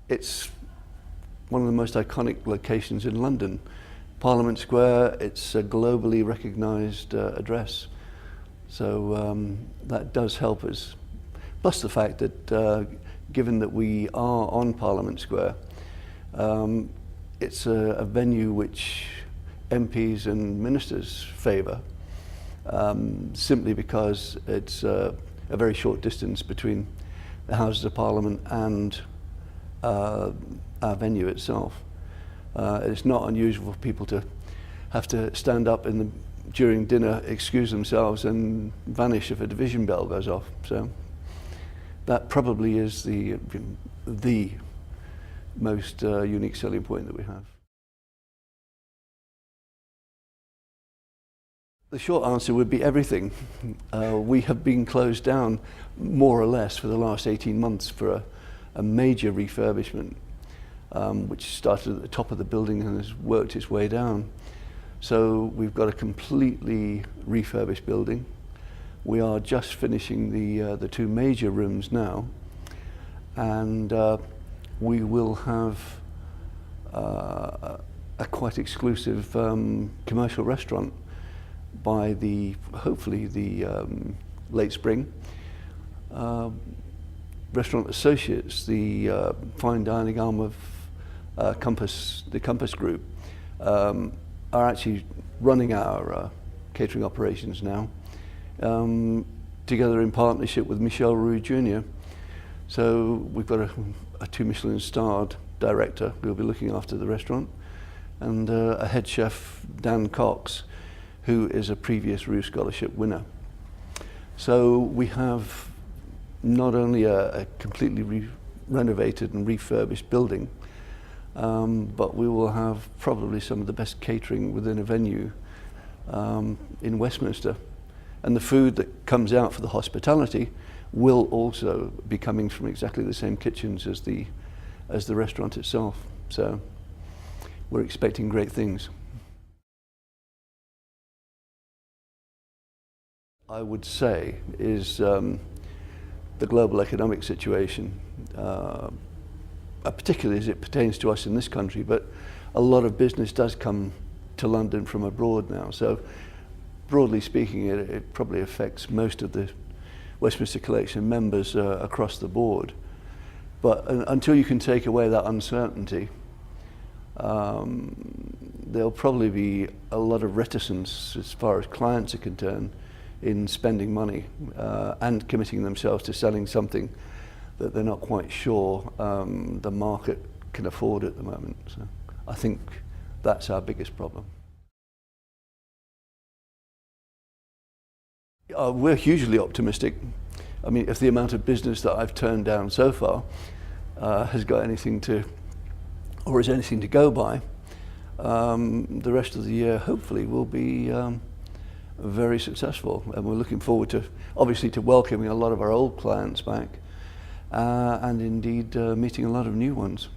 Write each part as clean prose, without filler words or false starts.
it's one of the most iconic locations in London. Parliament Square, it's a globally recognised address. So that does help us. Plus the fact that given that we are on Parliament Square, it's a venue which MPs and ministers favour, simply because it's a very short distance between the Houses of Parliament and our venue itself. It's not unusual for people to have to stand up during dinner, excuse themselves and vanish if a division bell goes off. So that probably is the most unique selling point that we have. The short answer would be everything. We have been closed down more or less for the last 18 months for a major refurbishment, which started at the top of the building and has worked its way down. So we've got a completely refurbished building. We are just finishing the two major rooms now, and we will have a quite exclusive commercial restaurant by hopefully the late spring. Restaurant Associates, the fine dining arm of the Compass Group, are actually running our catering operations now, together in partnership with Michel Roux Jr. So we've got a 2 Michelin starred director who will be looking after the restaurant, and a head chef, Dan Cox, who is a previous Roux Scholarship winner. So we have not only a completely renovated and refurbished building, but we will have probably some of the best catering within a venue in Westminster. And the food that comes out for the hospitality will also be coming from exactly the same kitchens as the restaurant itself. So we're expecting great things. I would say is the global economic situation, particularly as it pertains to us in this country, but a lot of business does come to London from abroad now. So broadly speaking, it probably affects most of the Westminster Collection members across the board. But until you can take away that uncertainty, there'll probably be a lot of reticence as far as clients are concerned in spending money and committing themselves to selling something that they're not quite sure the market can afford at the moment. So I think that's our biggest problem. We're hugely optimistic. I mean, if the amount of business that I've turned down so far has got anything to, or is anything to go by, the rest of the year hopefully will be very successful, and we're looking forward to, obviously, to welcoming a lot of our old clients back, and indeed meeting a lot of new ones.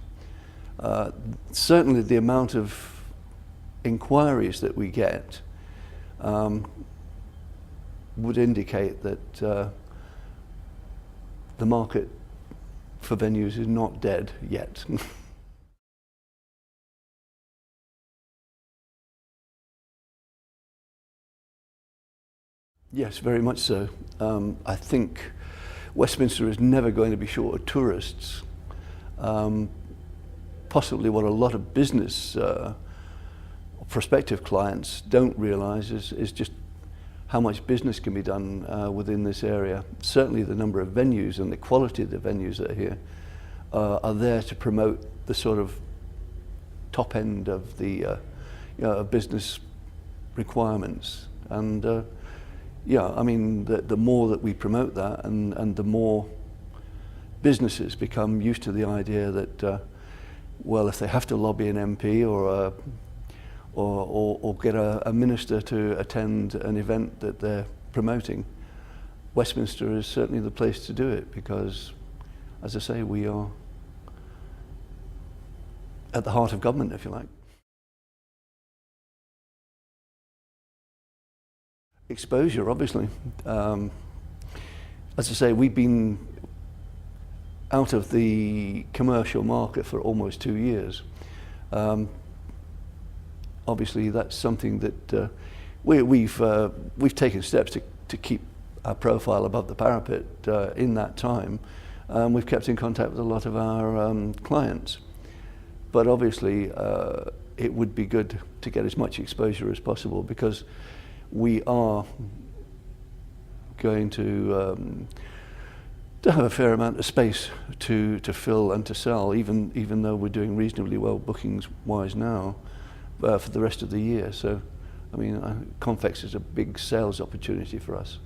Certainly the amount of inquiries that we get would indicate that the market for venues is not dead yet. Yes, very much so. I think Westminster is never going to be short of tourists. Possibly what a lot of business prospective clients don't realise is just how much business can be done within this area. Certainly the number of venues and the quality of the venues that are here are there to promote the sort of top end of the business requirements. And yeah, I mean, the more that we promote that, and the more businesses become used to the idea that, well, if they have to lobby an MP or get a minister to attend an event that they're promoting, Westminster is certainly the place to do it, because, as I say, we are at the heart of government, if you like. Exposure, obviously. As I say, we've been out of the commercial market for almost 2 years. Obviously, that's something that we've taken steps to keep our profile above the parapet in that time. We've kept in contact with a lot of our clients, but obviously it would be good to get as much exposure as possible, because we are going to have a fair amount of space to fill and to sell, even though we're doing reasonably well bookings wise now for the rest of the year. So, I mean, Convex is a big sales opportunity for us.